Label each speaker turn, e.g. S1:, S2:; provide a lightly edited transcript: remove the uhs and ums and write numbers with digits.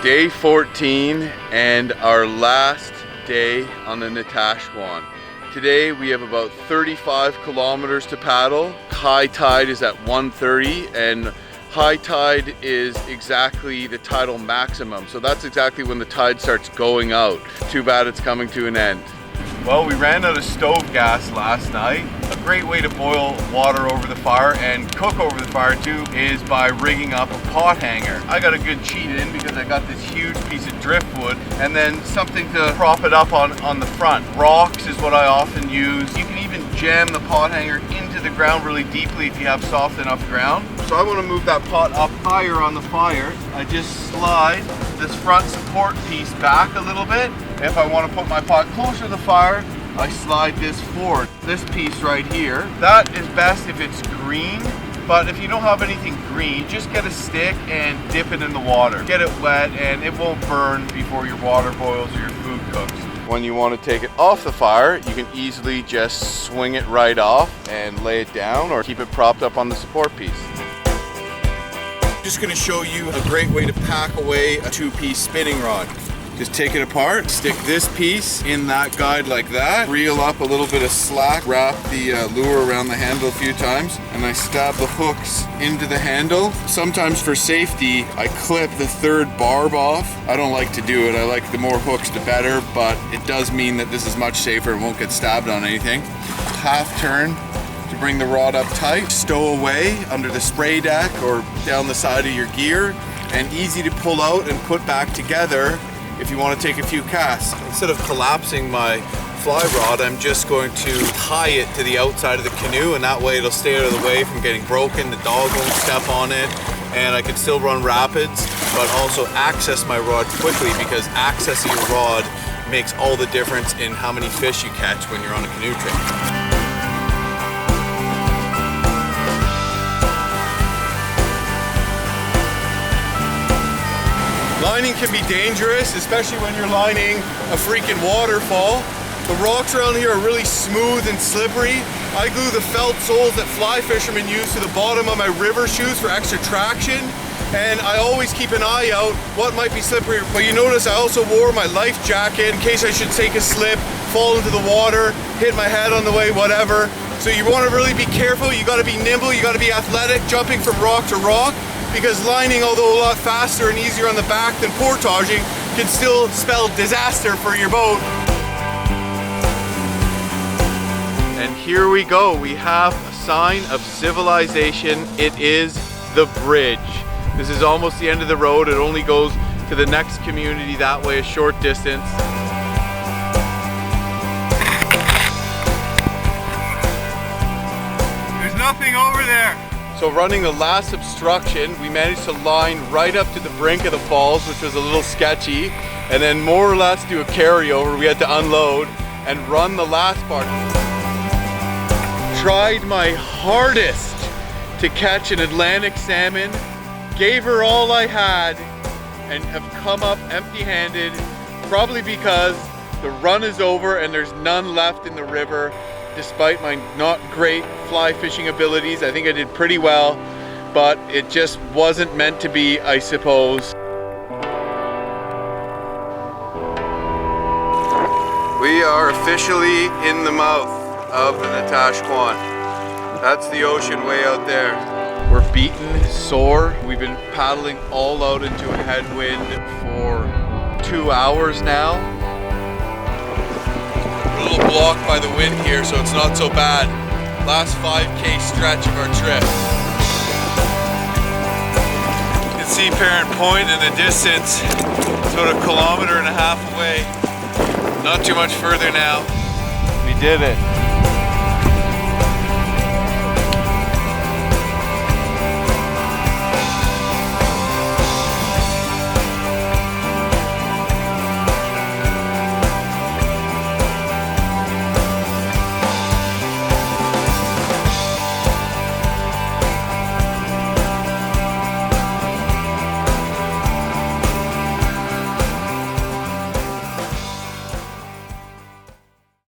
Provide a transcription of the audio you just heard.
S1: Day 14 and our last day on the Natashquan. Today we have about 35 kilometers to paddle. High tide is at 1:30 and high tide is exactly the tidal maximum. So that's exactly when the tide starts going out. Too bad it's coming to an end. Well, we ran out of stove gas last night. A great way to boil water over the fire and cook over the fire too is by rigging up a pot hanger. I got a good cheat in because I got this huge piece of driftwood and then something to prop it up on the front. Rocks is what I often use. You can even jam the pot hanger into the ground really deeply if you have soft enough ground. So I want to move that pot up higher on the fire. I just slide this front support piece back a little bit. If I want to put my pot closer to the fire, I slide this forward. This piece right here, that is best if it's green, but if you don't have anything green, just get a stick and dip it in the water. Get it wet and it won't burn before your water boils or your food cooks. When you want to take it off the fire, you can easily just swing it right off and lay it down or keep it propped up on the support piece. Just going to show you a great way to pack away a two-piece spinning rod. Just take it apart, stick this piece in that guide like that, reel up a little bit of slack, wrap the lure around the handle a few times, and I stab the hooks into the handle. Sometimes for safety, I clip the third barb off. I don't like to do it. I like the more hooks the better, but it does mean that this is much safer and won't get stabbed on anything. Half turn to bring the rod up tight, stow away under the spray deck or down the side of your gear, and easy to pull out and put back together if you want to take a few casts. Instead of collapsing my fly rod, I'm just going to tie it to the outside of the canoe, and that way it'll stay out of the way from getting broken. The dog won't step on it, and I can still run rapids, but also access my rod quickly, because accessing your rod makes all the difference in how many fish you catch when you're on a canoe trip. Lining can be dangerous, especially when you're lining a freaking waterfall. The rocks around here are really smooth and slippery. I glue the felt soles that fly fishermen use to the bottom of my river shoes for extra traction. And I always keep an eye out what might be slippery. But you notice I also wore my life jacket in case I should take a slip, fall into the water, hit my head on the way, whatever. So you want to really be careful. You got to be nimble, you got to be athletic, jumping from rock to rock. Because lining, although a lot faster and easier on the back than portaging, can still spell disaster for your boat. And here we go. We have a sign of civilization. It is the bridge. This is almost the end of the road. It only goes to the next community that way, a short distance. There's nothing over there. So running the last obstruction, we managed to line right up to the brink of the falls, which was a little sketchy, and then more or less do a carryover. We had to unload and run the last part. Tried my hardest to catch an Atlantic salmon, gave her all I had, and have come up empty-handed, probably because the run is over and there's none left in the river. Despite my not great fly fishing abilities, I think I did pretty well, but it just wasn't meant to be, I suppose. We are officially in the mouth of the Natashquan. That's the ocean way out there. We're beaten, sore. We've been paddling all out into a headwind for 2 hours now. A little blocked by the wind here, so it's not so bad. Last 5K stretch of our trip. You can see Parent Point in the distance. It's about 1.5 kilometers away. Not too much further now. We did it.